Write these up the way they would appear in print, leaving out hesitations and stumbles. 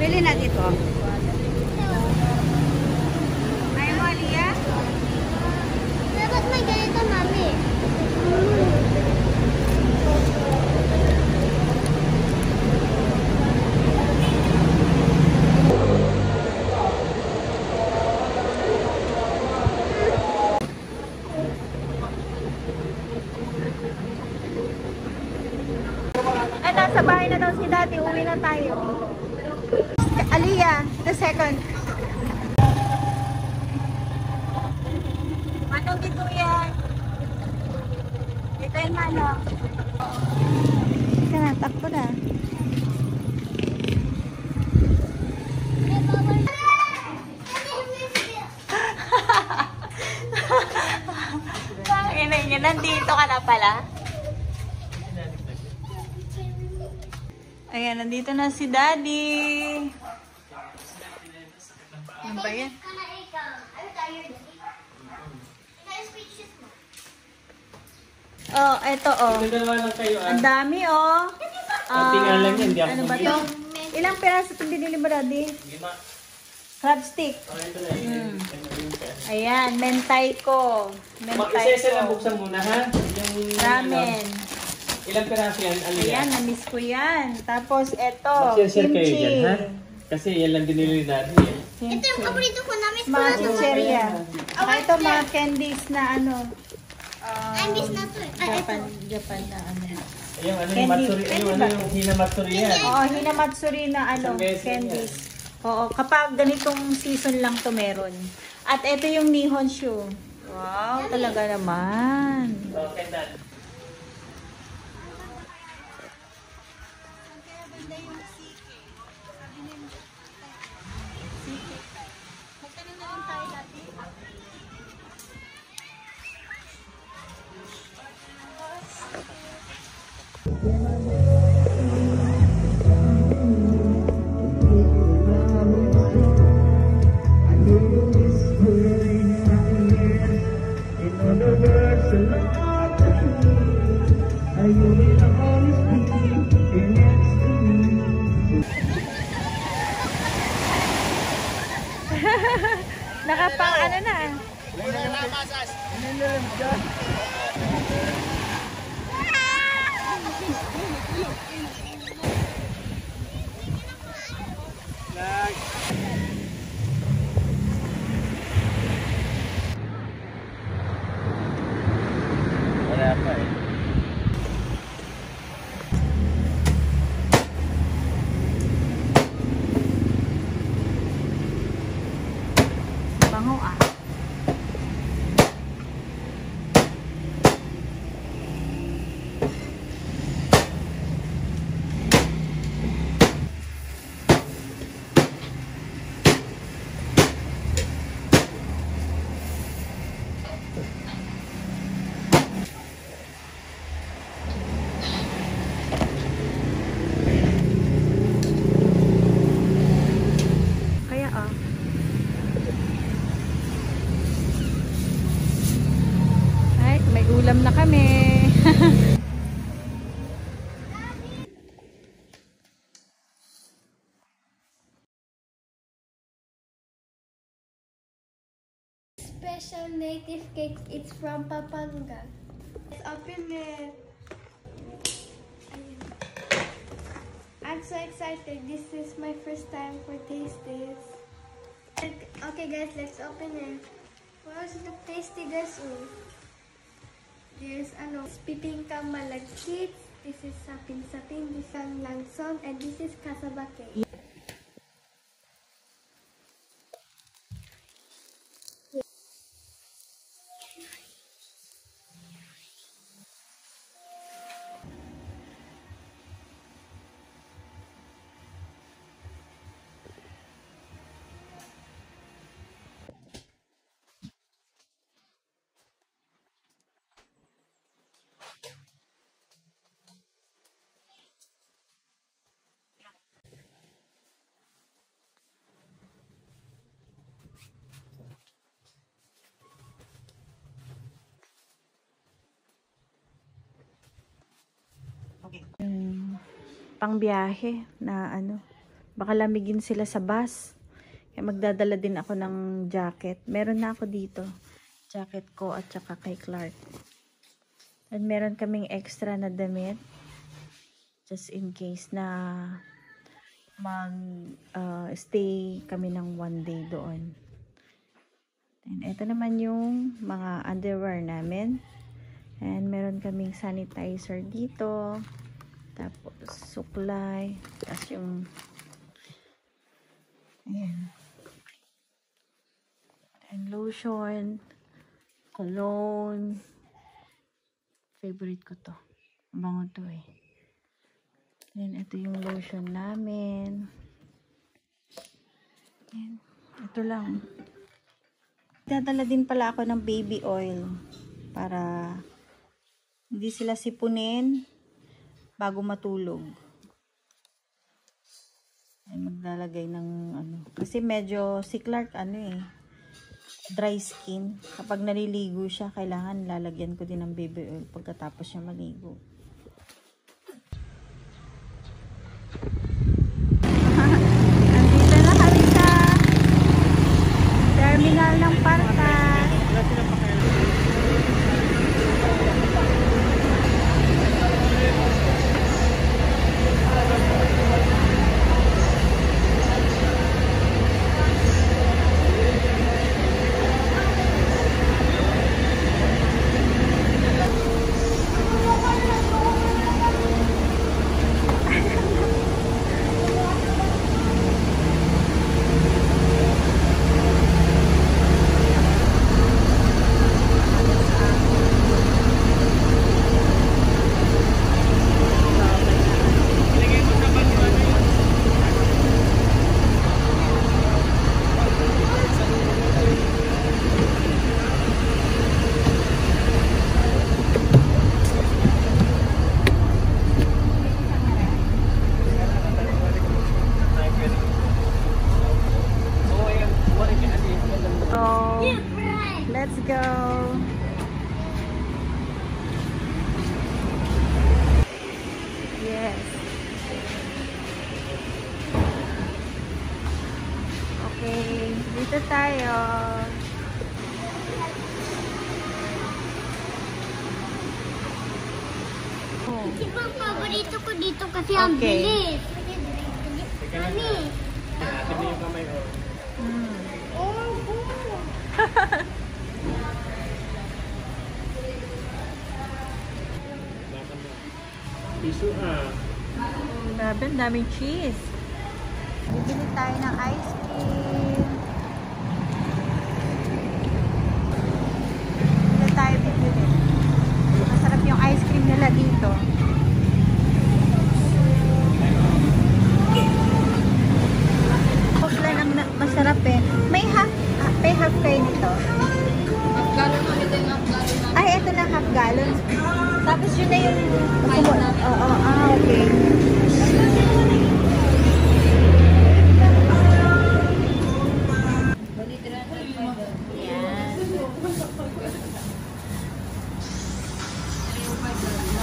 Pili na dito. Ayaw mo, Aliyah? Dapat may ganito, mami. Ay, nasa bahay na daw si Daddy. Uwi na tayo. Aliyah, the second. Manong dito yan. Dito yung manong. Ika na, takbo na. Nandito ka na pala. Ayan, nandito na si Daddy. Ano ba yan? Oh, eto oh. Ang dami oh. Ano ba to? Ilang piraso itong binili mo, Daddy? Crab stick. Ayan, mentaiko. Isa-isa lang buksan muna, ha? Ramen. Ilang piraso yan, Aliyah? Ayan, na-miss ko yan. Tapos, eto, Mag-share kayo kimchi. dyan, ha? Kasi yan lang dinili natin. Ito yung paborito ko. Namiss ko Mga na ito. chicheria. Ito, mga candies na ano. Namiss na ito. Japan na ano. Ayun, ano Candy. yung matsuri? Candy Ano ba? yung hinamatsuri yan? Oo, hinamatsuri na ano, Isang beses candies. Oo, kapag ganitong season lang to meron. At ito yung Nihonshu. Wow, talaga naman. Okay, dad. Nakapang ano na. Wala pa eh. Bango ah. Kaya ah. Ay, may ulam na kami. Special native cake. It's from Pampanga. Let's open it. I'm so excited. This is my first time for taste this. Okay guys, let's open it. Wow, it looks tasty guys. Oh. There's pipingka malagkit. This is sapin-sapin. This is langsong. And this is cassava cake. Pang biyahe na ano, Baka lamigin sila sa bus. Kaya magdadala din ako ng jacket. Meron na ako dito. Jacket ko at saka kay Clark. At meron kaming extra na damit. Just in case na stay kami ng 1 day doon. And ito naman yung mga underwear namin. And meron kaming sanitizer dito. Tapos suklay. Tapos yung ayan. And lotion. Cologne. Favorite ko to. Bango to eh. Then ito yung lotion namin. Ayan. Ito lang. Dadala din pala ako ng baby oil para hindi sila sipunin bago matulog. Ay, maglalagay ng ano. Kasi medyo si Clark dry skin. Kapag naliligo siya, kailangan lalagyan ko din ng baby oil pagkatapos siya maligo. Andito na kami sa terminal ng Parkas. Let's go. Yes. Okay, dito tayo. Oh. Ito ang paborito ko dito kasi ang bilis. Mami. Ate mo yung kamay ko. Oh, Piso Grabe, ang daming cheese. Bibili tayo ng ice cream. Bibili tayo bibili. Masarap yung ice cream nila dito. Poplan ang masarap eh. May half kayo nito. half gallon kami din, half gallon. Ay, ito na half gallon. Tapos yun na yung oo, okay. Yan.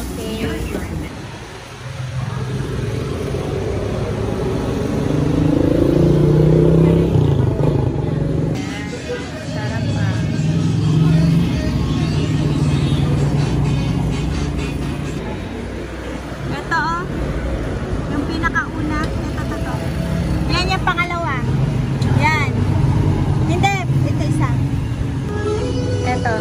Okay. Sarap pa. Ito oh. Yung pinakauna. Ito. Yan yung pangalawa. Yan. Hindi. Ito isa. Ito.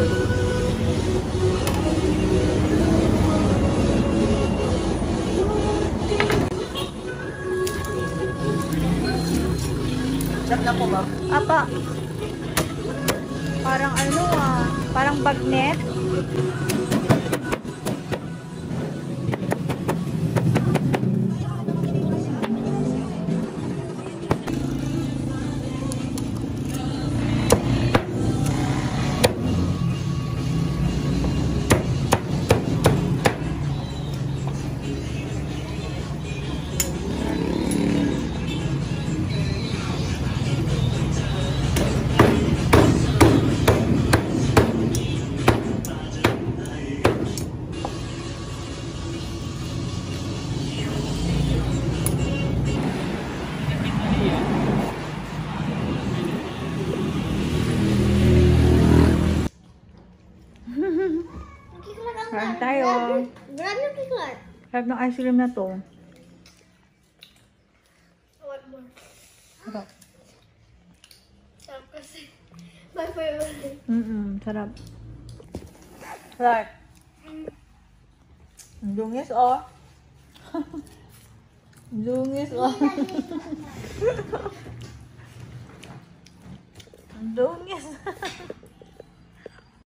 Sarap na po ba? Apa. Parang parang bagnet. Grab yung kiklat. Sarap ng ice cream na to. What more? Sarap. Sarap kasi. My favorite. Sarap. Sarap. Ang dungis, oh. Ang dungis, oh. Ang dungis.